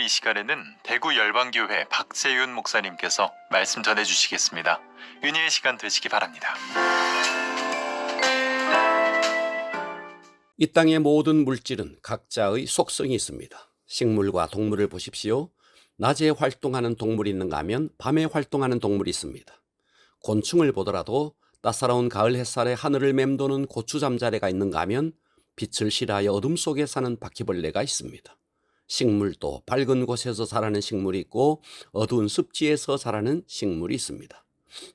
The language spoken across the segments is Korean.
시간에는 대구 열방교회 박세윤 목사님께서 말씀 전해주시겠습니다. 은혜의 시간 되시기 바랍니다. 이 땅의 모든 물질은 각자의 속성이 있습니다. 식물과 동물을 보십시오. 낮에 활동하는 동물이 있는가 하면 밤에 활동하는 동물이 있습니다. 곤충을 보더라도 따사로운 가을 햇살에 하늘을 맴도는 고추 잠자리가 있는가 하면 빛을 싫어하여 어둠 속에 사는 바퀴벌레가 있습니다. 식물도 밝은 곳에서 자라는 식물이 있고 어두운 습지에서 자라는 식물이 있습니다.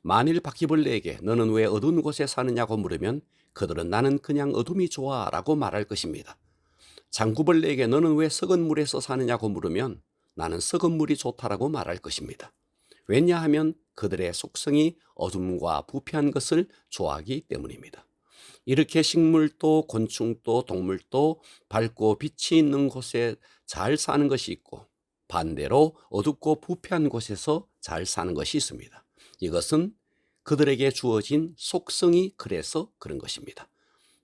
만일 바퀴벌레에게 너는 왜 어두운 곳에 사느냐고 물으면 그들은 나는 그냥 어둠이 좋아 라고 말할 것입니다. 장구벌레에게 너는 왜 썩은 물에서 사느냐고 물으면 나는 썩은 물이 좋다라고 말할 것입니다. 왜냐하면 그들의 속성이 어둠과 부패한 것을 좋아하기 때문입니다. 이렇게 식물도 곤충도 동물도 밝고 빛이 있는 곳에 잘 사는 것이 있고 반대로 어둡고 부패한 곳에서 잘 사는 것이 있습니다. 이것은 그들에게 주어진 속성이 그래서 그런 것입니다.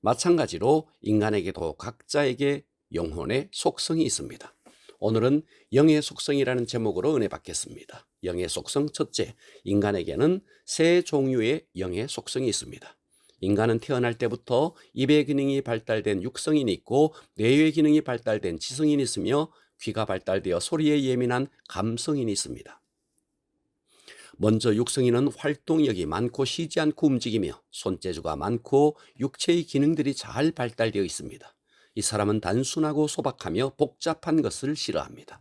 마찬가지로 인간에게도 각자에게 영혼의 속성이 있습니다. 오늘은 영의 속성이라는 제목으로 은혜 받겠습니다. 영의 속성 첫째, 인간에게는 세 종류의 영의 속성이 있습니다. 인간은 태어날 때부터 입의 기능이 발달된 육성인이 있고 뇌의 기능이 발달된 지성인이 있으며 귀가 발달되어 소리에 예민한 감성인이 있습니다. 먼저 육성인은 활동력이 많고 쉬지 않고 움직이며 손재주가 많고 육체의 기능들이 잘 발달되어 있습니다. 이 사람은 단순하고 소박하며 복잡한 것을 싫어합니다.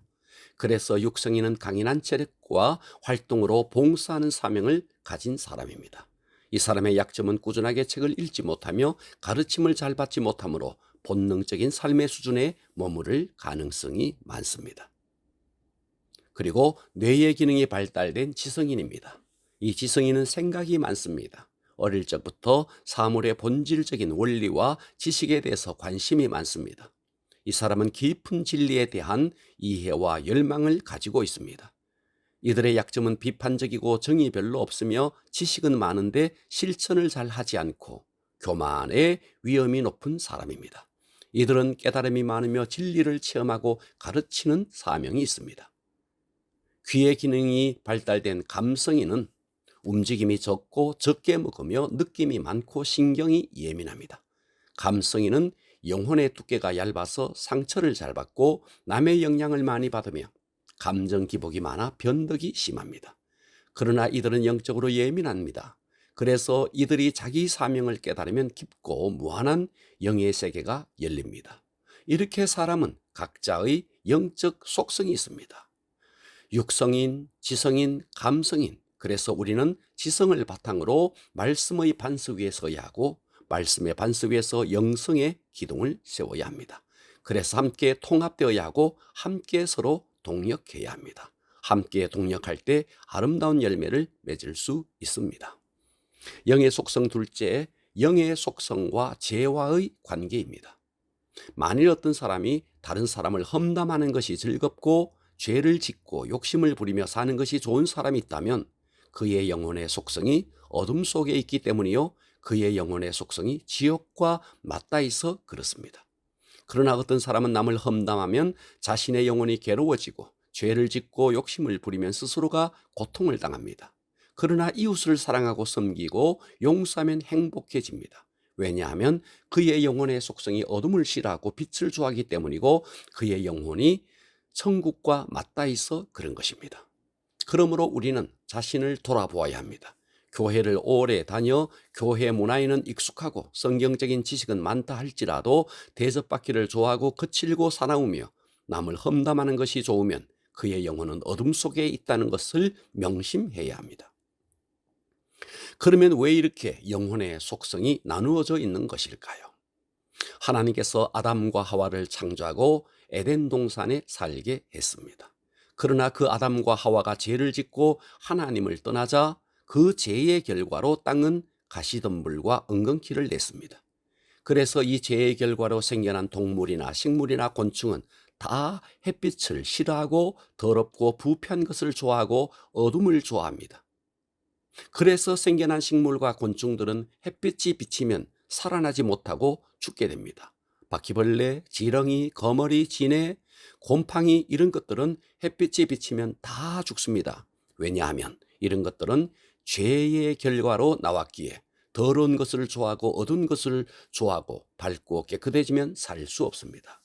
그래서 육성인은 강인한 체력과 활동으로 봉사하는 사명을 가진 사람입니다. 이 사람의 약점은 꾸준하게 책을 읽지 못하며 가르침을 잘 받지 못하므로 본능적인 삶의 수준에 머무를 가능성이 많습니다. 그리고 뇌의 기능이 발달된 지성인입니다. 이 지성인은 생각이 많습니다. 어릴 적부터 사물의 본질적인 원리와 지식에 대해서 관심이 많습니다. 이 사람은 깊은 진리에 대한 이해와 열망을 가지고 있습니다. 이들의 약점은 비판적이고 정이 별로 없으며 지식은 많은데 실천을 잘 하지 않고 교만의 위험이 높은 사람입니다. 이들은 깨달음이 많으며 진리를 체험하고 가르치는 사명이 있습니다. 귀의 기능이 발달된 감성인은 움직임이 적고 적게 먹으며 느낌이 많고 신경이 예민합니다. 감성인은 영혼의 두께가 얇아서 상처를 잘 받고 남의 영향을 많이 받으며 감정 기복이 많아 변덕이 심합니다. 그러나 이들은 영적으로 예민합니다. 그래서 이들이 자기 사명을 깨달으면 깊고 무한한 영의 세계가 열립니다. 이렇게 사람은 각자의 영적 속성이 있습니다. 육성인, 지성인, 감성인. 그래서 우리는 지성을 바탕으로 말씀의 반석 위에 서야 하고 말씀의 반석 위에서 영성의 기둥을 세워야 합니다. 그래서 함께 통합되어야 하고 함께 서로 동력해야 합니다. 함께 동력할 때 아름다운 열매를 맺을 수 있습니다. 영의 속성 둘째, 영의 속성과 죄와의 관계입니다. 만일 어떤 사람이 다른 사람을 험담하는 것이 즐겁고 죄를 짓고 욕심을 부리며 사는 것이 좋은 사람이 있다면 그의 영혼의 속성이 어둠 속에 있기 때문이요, 그의 영혼의 속성이 지옥과 맞닿아 있어 그렇습니다. 그러나 어떤 사람은 남을 험담하면 자신의 영혼이 괴로워지고 죄를 짓고 욕심을 부리면 스스로가 고통을 당합니다. 그러나 이웃을 사랑하고 섬기고 용서하면 행복해집니다. 왜냐하면 그의 영혼의 속성이 어둠을 싫어하고 빛을 좋아하기 때문이고 그의 영혼이 천국과 맞닿아 있어 그런 것입니다. 그러므로 우리는 자신을 돌아보아야 합니다. 교회를 오래 다녀 교회 문화에는 익숙하고 성경적인 지식은 많다 할지라도 대접받기를 좋아하고 거칠고 사나우며 남을 험담하는 것이 좋으면 그의 영혼은 어둠 속에 있다는 것을 명심해야 합니다. 그러면 왜 이렇게 영혼의 속성이 나누어져 있는 것일까요? 하나님께서 아담과 하와를 창조하고 에덴 동산에 살게 했습니다. 그러나 그 아담과 하와가 죄를 짓고 하나님을 떠나자 그 죄의 결과로 땅은 가시덤불과 엉겅퀴를 냈습니다. 그래서 이 죄의 결과로 생겨난 동물이나 식물이나 곤충은 다 햇빛을 싫어하고 더럽고 부패한 것을 좋아하고 어둠을 좋아합니다. 그래서 생겨난 식물과 곤충들은 햇빛이 비치면 살아나지 못하고 죽게 됩니다. 바퀴벌레, 지렁이, 거머리, 진해, 곰팡이 이런 것들은 햇빛이 비치면 다 죽습니다. 왜냐하면 이런 것들은 죄의 결과로 나왔기에 더러운 것을 좋아하고 어두운 것을 좋아하고 밝고 깨끗해지면 살 수 없습니다.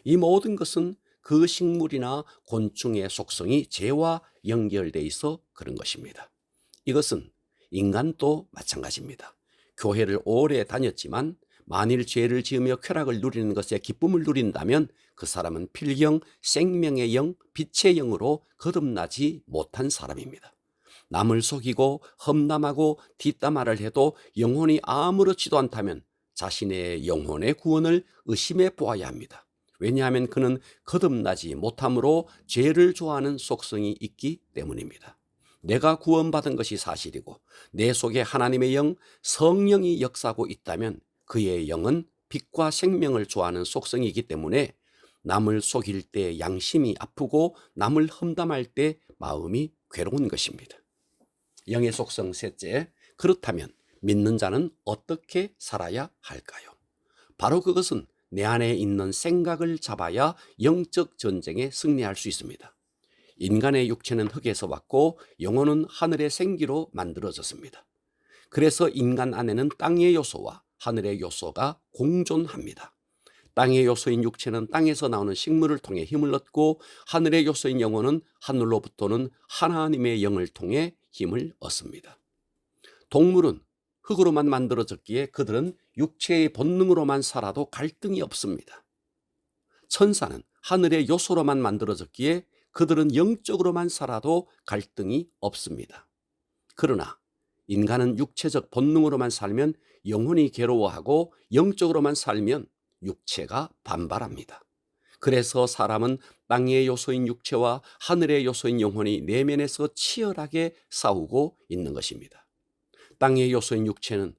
이 모든 것은 그 식물이나 곤충의 속성이 죄와 연결돼 있어 그런 것입니다. 이것은 인간도 마찬가지입니다. 교회를 오래 다녔지만 만일 죄를 지으며 쾌락을 누리는 것에 기쁨을 누린다면 그 사람은 필경, 생명의 영, 빛의 영으로 거듭나지 못한 사람입니다. 남을 속이고 험담하고 뒷담화를 해도 영혼이 아무렇지도 않다면 자신의 영혼의 구원을 의심해 보아야 합니다. 왜냐하면 그는 거듭나지 못함으로 죄를 좋아하는 속성이 있기 때문입니다. 내가 구원받은 것이 사실이고 내 속에 하나님의 영, 성령이 역사하고 있다면 그의 영은 빛과 생명을 좋아하는 속성이기 때문에 남을 속일 때 양심이 아프고 남을 험담할 때 마음이 괴로운 것입니다. 영의 속성 셋째, 그렇다면 믿는 자는 어떻게 살아야 할까요? 바로 그것은 내 안에 있는 생각을 잡아야 영적 전쟁에 승리할 수 있습니다. 인간의 육체는 흙에서 왔고 영혼은 하늘의 생기로 만들어졌습니다. 그래서 인간 안에는 땅의 요소와 하늘의 요소가 공존합니다. 땅의 요소인 육체는 땅에서 나오는 식물을 통해 힘을 얻고 하늘의 요소인 영혼은 하늘로부터는 하나님의 영을 통해 힘을 얻습니다. 동물은 흙으로만 만들어졌기에 그들은 육체의 본능으로만 살아도 갈등이 없습니다. 천사는 하늘의 요소로만 만들어졌기에 그들은 영적으로만 살아도 갈등이 없습니다. 그러나 인간은 육체적 본능으로만 살면 영혼이 괴로워하고 영적으로만 살면 육체가 반발합니다. 그래서 사람은 땅의 요소인 육체와 하늘의 요소인 영혼이 내면에서 치열하게 싸우고 있는 것입니다. 땅의 요소인 육체는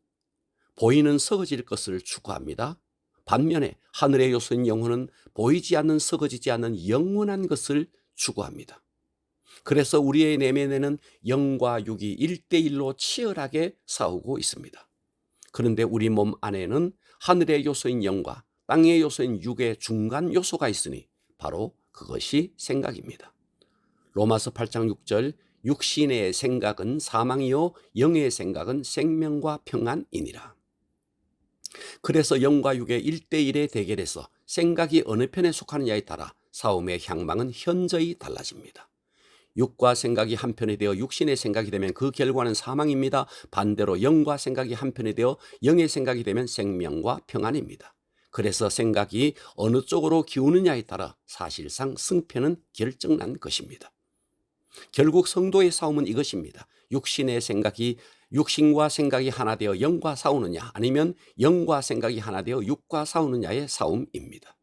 보이는 썩어질 것을 추구합니다. 반면에 하늘의 요소인 영혼은 보이지 않는 썩어지지 않는 영원한 것을 추구합니다. 그래서 우리의 내면에는 영과 육이 1대1로 치열하게 싸우고 있습니다. 그런데 우리 몸 안에는 하늘의 요소인 영과 땅의 요소인 육의 중간 요소가 있으니 바로 그것이 생각입니다. 로마서 8장 6절, 육신의 생각은 사망이요 영의 생각은 생명과 평안이니라. 그래서 영과 육의 1대1의 대결에서 생각이 어느 편에 속하느냐에 따라 싸움의 향방은 현저히 달라집니다. 육과 생각이 한편이 되어 육신의 생각이 되면 그 결과는 사망입니다. 반대로 영과 생각이 한편이 되어 영의 생각이 되면 생명과 평안입니다. 그래서 생각이 어느 쪽으로 기우느냐에 따라 사실상 승패는 결정난 것입니다. 결국 성도의 싸움은 이것입니다. 육신과 생각이 하나 되어 영과 싸우느냐 아니면 영과 생각이 하나 되어 육과 싸우느냐의 싸움입니다.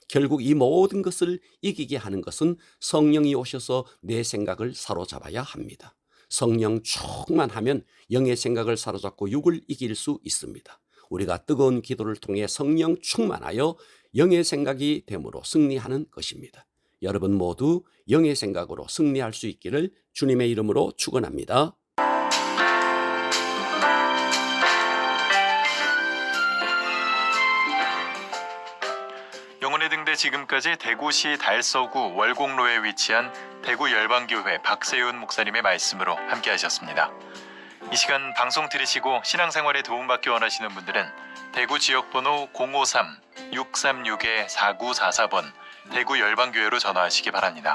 결국 이 모든 것을 이기게 하는 것은 성령이 오셔서 내 생각을 사로잡아야 합니다. 성령 충만하면 영의 생각을 사로잡고 육을 이길 수 있습니다. 우리가 뜨거운 기도를 통해 성령 충만하여 영의 생각이 됨으로 승리하는 것입니다. 여러분 모두 영의 생각으로 승리할 수 있기를 주님의 이름으로 축원합니다. 영혼의 등대 지금까지 대구시 달서구 월곡로에 위치한 대구 열방교회 박세윤 목사님의 말씀으로 함께 하셨습니다. 이 시간 방송 들으시고 신앙생활에 도움받기 원하시는 분들은 대구 지역번호 053-636-4944번 대구 열방교회로 전화하시기 바랍니다.